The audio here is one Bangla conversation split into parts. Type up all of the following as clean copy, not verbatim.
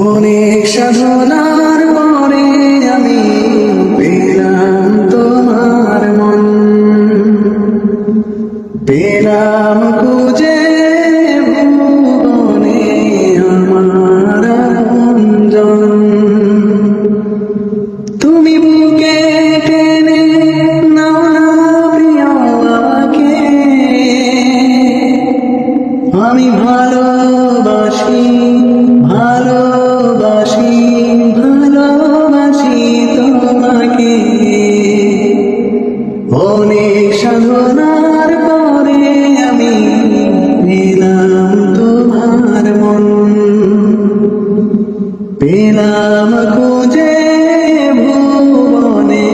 অনেক সাধনার পরে আমি পেলাম তোমার মন, পেলাম খুঁজে ভুবনে আমার আপনজন। তুমি বুকে টেনে নাও না প্রিয় আমাকে, আমি ভালোবাসি ভালোবাসি ভালোবাসি তোমাকে। অনেক সাধনার পরে আমি পেলাম তোমার মন, পেলাম খুঁজে ভুবনে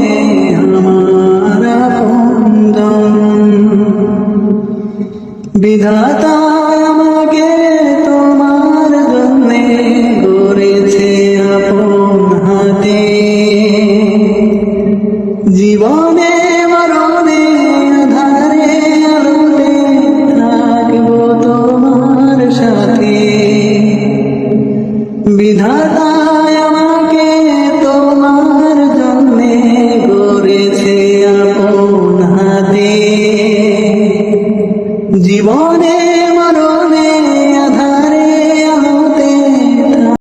আমার আপনজন। বিধাতা আমাকে তোমার জন্যে গড়েছে আপন হাতে, জীবনে মরণে আধারে আলোতে থাকবো তোমার সাথে। বিধাতা আমাকে তোমার জন্যে গড়েছে আপন হাতে, জীবনে